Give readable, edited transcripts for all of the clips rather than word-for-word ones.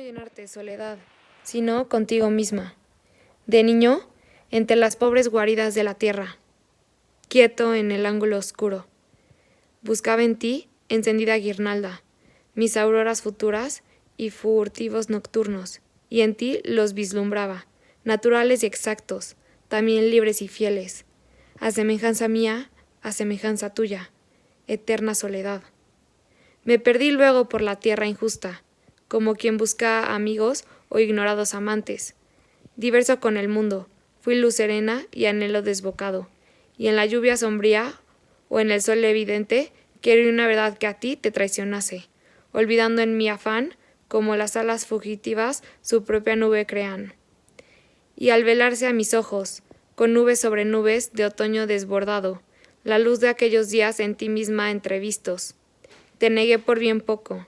llenarte de soledad, sino contigo misma. De niño, entre las pobres guaridas de la tierra, quieto en el ángulo oscuro, buscaba en ti, encendida guirnalda, mis auroras futuras y furtivos nocturnos, y en ti los vislumbraba, naturales y exactos, también libres y fieles, a semejanza mía, a semejanza tuya, eterna soledad. Me perdí luego por la tierra injusta, como quien busca amigos o ignorados amantes. Diverso con el mundo, fui luz serena y anhelo desbocado, y en la lluvia sombría o en el sol evidente, quiero una verdad que a ti te traicionase, olvidando en mi afán, como las alas fugitivas su propia nube crean. Y al velarse a mis ojos, con nubes sobre nubes de otoño desbordado, la luz de aquellos días en ti misma entrevistos. Te negué por bien poco,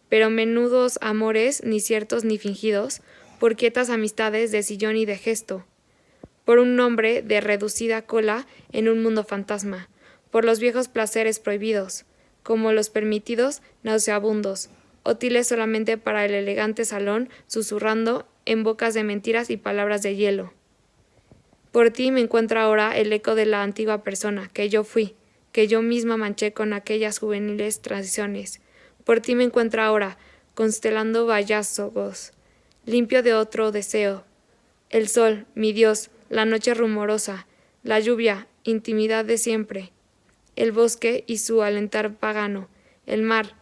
pero menudos amores, ni ciertos ni fingidos, por quietas amistades de sillón y de gesto, por un nombre de reducida cola en un mundo fantasma, por los viejos placeres prohibidos, como los permitidos nauseabundos, útiles solamente para el elegante salón, susurrando en bocas de mentiras y palabras de hielo. Por ti me encuentra ahora el eco de la antigua persona que yo fui, que yo misma manché con aquellas juveniles traiciones. Por ti me encuentro ahora, constelando vallazgos, limpio de otro deseo. El sol, mi Dios, la noche rumorosa, la lluvia, intimidad de siempre. El bosque y su alentar pagano, el mar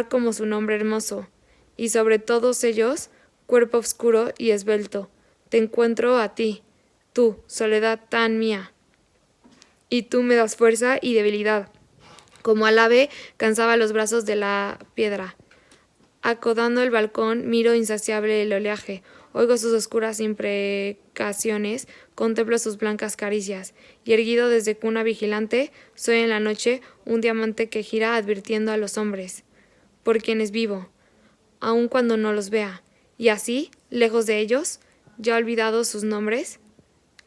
como su nombre hermoso. Y sobre todos ellos, cuerpo oscuro y esbelto, te encuentro a ti, tú, soledad tan mía. Y tú me das fuerza y debilidad. Como al ave cansaba los brazos de la piedra. Acodando el balcón, miro insaciable el oleaje, oigo sus oscuras imprecaciones, contemplo sus blancas caricias, y erguido desde cuna vigilante, soy en la noche un diamante que gira advirtiendo a los hombres, por quienes vivo, aun cuando no los vea, y así, lejos de ellos, ya olvidados sus nombres,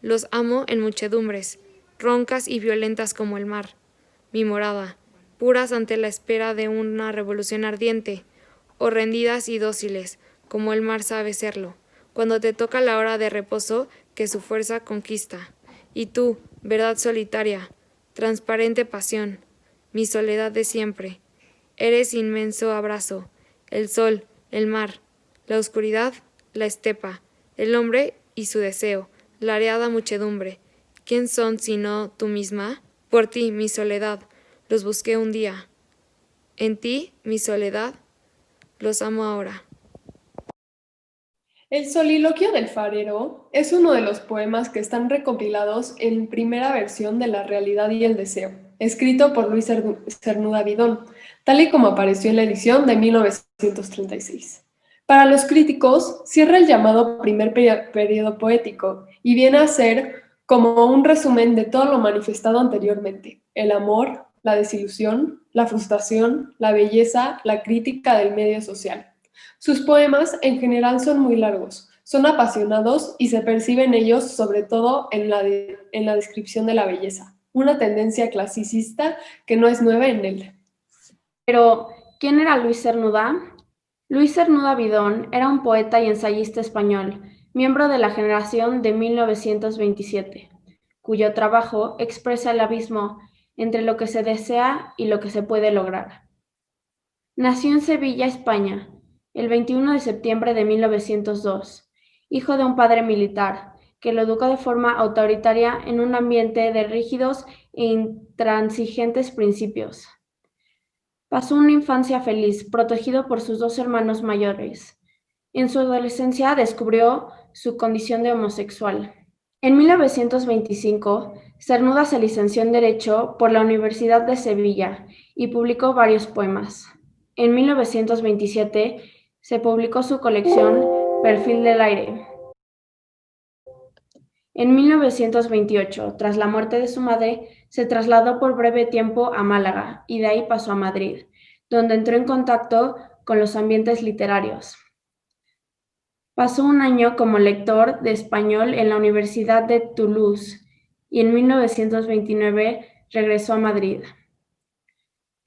los amo en muchedumbres, roncas y violentas como el mar, mi morada, puras ante la espera de una revolución ardiente, o rendidas y dóciles, como el mar sabe serlo, cuando te toca la hora de reposo que su fuerza conquista. Y tú, verdad solitaria, transparente pasión, mi soledad de siempre, eres inmenso abrazo, el sol, el mar, la oscuridad, la estepa, el hombre y su deseo, la areada muchedumbre. ¿Quién son sino tú misma? Por ti, mi soledad, los busqué un día. En ti, mi soledad, los amo ahora. El soliloquio del farero es uno de los poemas que están recopilados en primera versión de La realidad y el deseo, escrito por Luis Cernuda Bidón, tal y como apareció en la edición de 1936. Para los críticos, cierra el llamado primer periodo poético y viene a ser como un resumen de todo lo manifestado anteriormente: el amor, la desilusión, la frustración, la belleza, la crítica del medio social. Sus poemas en general son muy largos, son apasionados y se percibe en ellos sobre todo en la descripción de la belleza, una tendencia clasicista que no es nueva en él. Pero, ¿quién era Luis Cernuda? Luis Cernuda Bidón era un poeta y ensayista español, miembro de la generación de 1927, cuyo trabajo expresa el abismo entre lo que se desea y lo que se puede lograr. Nació en Sevilla, España, el 21 de septiembre de 1902, hijo de un padre militar, que lo educó de forma autoritaria en un ambiente de rígidos e intransigentes principios. Pasó una infancia feliz, protegido por sus dos hermanos mayores. En su adolescencia descubrió su condición de homosexual. En 1925, Cernuda se licenció en Derecho por la Universidad de Sevilla y publicó varios poemas. En 1927 se publicó su colección Perfil del aire. En 1928, tras la muerte de su madre, se trasladó por breve tiempo a Málaga y de ahí pasó a Madrid, donde entró en contacto con los ambientes literarios. Pasó un año como lector de español en la Universidad de Toulouse y en 1929 regresó a Madrid.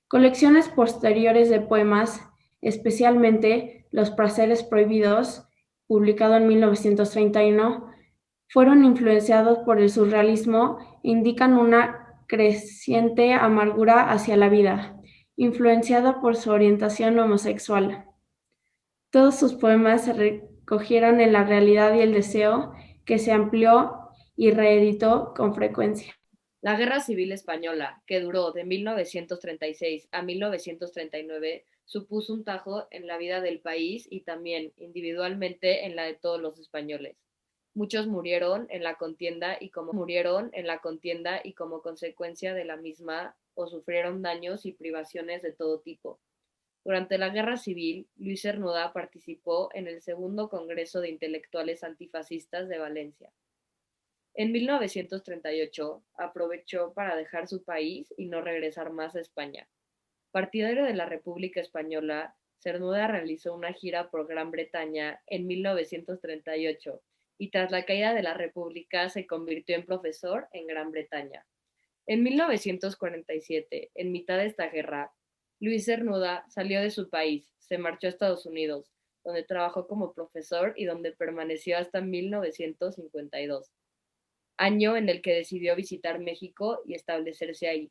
Colecciones posteriores de poemas especialmente Los placeres prohibidos, publicado en 1931, fueron influenciados por el surrealismo e indican una creciente amargura hacia la vida, influenciada por su orientación homosexual. Todos sus poemas se recogieron en La realidad y el deseo, que se amplió y reeditó con frecuencia. La Guerra Civil Española, que duró de 1936 a 1939, supuso un tajo en la vida del país y también, individualmente, en la de todos los españoles. Muchos murieron en la contienda y como consecuencia de la misma o sufrieron daños y privaciones de todo tipo. Durante la Guerra Civil, Luis Cernuda participó en el Segundo Congreso de Intelectuales Antifascistas de Valencia. En 1938 aprovechó para dejar su país y no regresar más a España. Partidario de la República Española, Cernuda realizó una gira por Gran Bretaña en 1938 y tras la caída de la República se convirtió en profesor en Gran Bretaña. En 1947, en mitad de esta guerra, Luis Cernuda salió de su país, se marchó a Estados Unidos, donde trabajó como profesor y donde permaneció hasta 1952, año en el que decidió visitar México y establecerse ahí.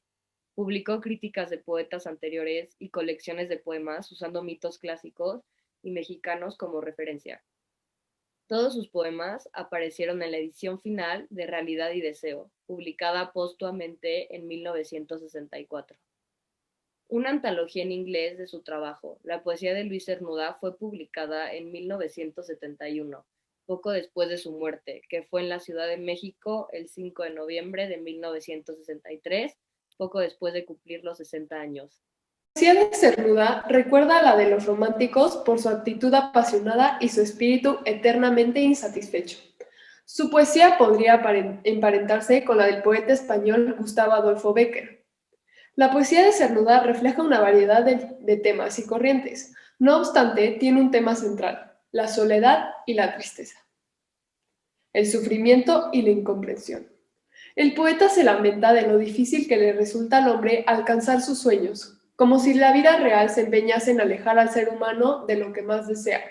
Publicó críticas de poetas anteriores y colecciones de poemas usando mitos clásicos y mexicanos como referencia. Todos sus poemas aparecieron en la edición final de Realidad y Deseo, publicada póstumamente en 1964. Una antología en inglés de su trabajo, La poesía de Luis Cernuda, fue publicada en 1971, poco después de su muerte, que fue en la Ciudad de México el 5 de noviembre de 1963, poco después de cumplir los 60 años. La poesía de Cernuda recuerda a la de los románticos por su actitud apasionada y su espíritu eternamente insatisfecho. Su poesía podría emparentarse con la del poeta español Gustavo Adolfo Bécquer. La poesía de Cernuda refleja una variedad de temas y corrientes. No obstante, tiene un tema central: la soledad y la tristeza, el sufrimiento y la incomprensión. El poeta se lamenta de lo difícil que le resulta al hombre alcanzar sus sueños, como si la vida real se empeñase en alejar al ser humano de lo que más desea.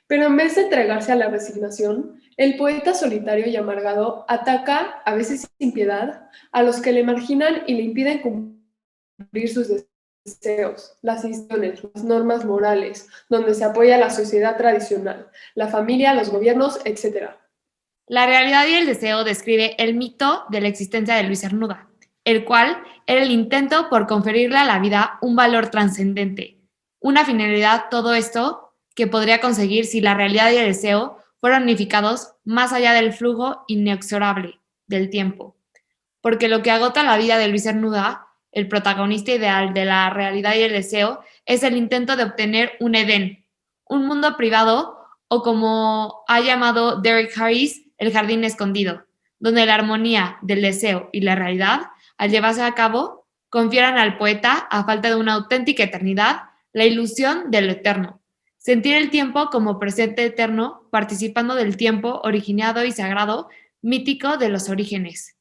Pero en vez de entregarse a la resignación, el poeta solitario y amargado ataca, a veces sin piedad, a los que le marginan y le impiden cumplir sus deseos, las instituciones, las normas morales, donde se apoya la sociedad tradicional, la familia, los gobiernos, etc. La realidad y el deseo describe el mito de la existencia de Luis Cernuda, el cual era el intento por conferirle a la vida un valor trascendente, una finalidad, todo esto que podría conseguir si la realidad y el deseo fueran unificados más allá del flujo inexorable del tiempo. Porque lo que agota la vida de Luis Cernuda, el protagonista ideal de la realidad y el deseo, es el intento de obtener un Edén, un mundo privado, o como ha llamado Derek Harris, el jardín escondido, donde la armonía del deseo y la realidad, al llevarse a cabo, confieran al poeta, a falta de una auténtica eternidad, la ilusión de lo eterno. Sentir el tiempo como presente eterno, participando del tiempo originado y sagrado, mítico de los orígenes.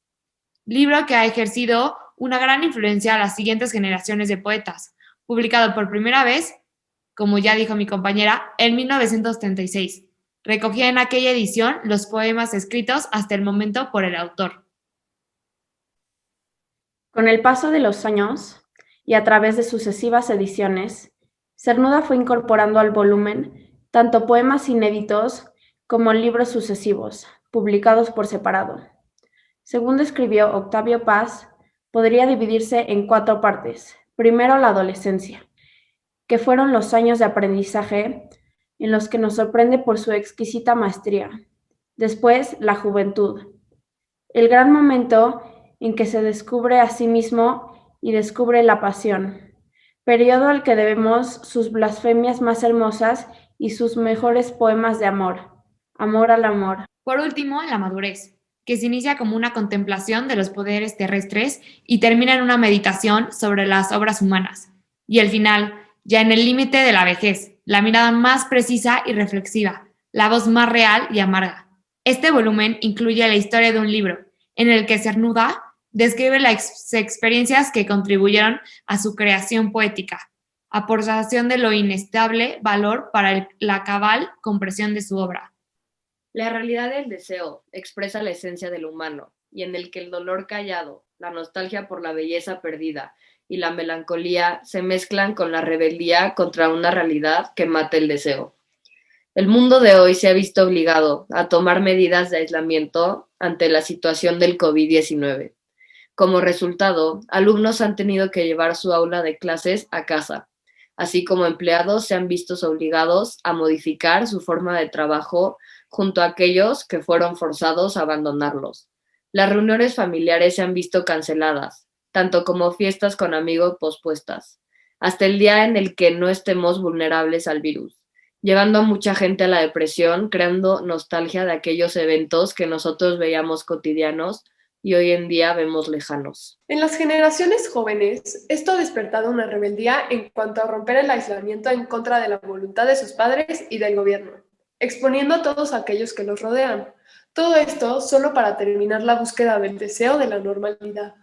Libro que ha ejercido una gran influencia a las siguientes generaciones de poetas, publicado por primera vez, como ya dijo mi compañera, en 1936. Recogía en aquella edición los poemas escritos hasta el momento por el autor. Con el paso de los años y a través de sucesivas ediciones, Cernuda fue incorporando al volumen tanto poemas inéditos como libros sucesivos, publicados por separado. Según describió Octavio Paz, podría dividirse en 4 partes. Primero, la adolescencia, que fueron los años de aprendizaje en los que nos sorprende por su exquisita maestría. Después, la juventud, el gran momento en que se descubre a sí mismo y descubre la pasión, periodo al que debemos sus blasfemias más hermosas y sus mejores poemas de amor, amor al amor. Por último, la madurez, que se inicia como una contemplación de los poderes terrestres y termina en una meditación sobre las obras humanas. Y el final, ya en el límite de la vejez, la mirada más precisa y reflexiva, la voz más real y amarga. Este volumen incluye la historia de un libro, en el que Cernuda describe las experiencias que contribuyeron a su creación poética, aportación de lo inestable valor para la cabal comprensión de su obra. La realidad del deseo expresa la esencia del humano, y en el que el dolor callado, la nostalgia por la belleza perdida y la melancolía se mezclan con la rebeldía contra una realidad que mata el deseo. El mundo de hoy se ha visto obligado a tomar medidas de aislamiento ante la situación del COVID-19. Como resultado, alumnos han tenido que llevar su aula de clases a casa, así como empleados se han visto obligados a modificar su forma de trabajo junto a aquellos que fueron forzados a abandonarlos. Las reuniones familiares se han visto canceladas, tanto como fiestas con amigos pospuestas, hasta el día en el que no estemos vulnerables al virus, llevando a mucha gente a la depresión, creando nostalgia de aquellos eventos que nosotros veíamos cotidianos y hoy en día vemos lejanos. En las generaciones jóvenes, esto ha despertado una rebeldía en cuanto a romper el aislamiento en contra de la voluntad de sus padres y del gobierno, exponiendo a todos aquellos que los rodean. Todo esto solo para terminar la búsqueda del deseo de la normalidad.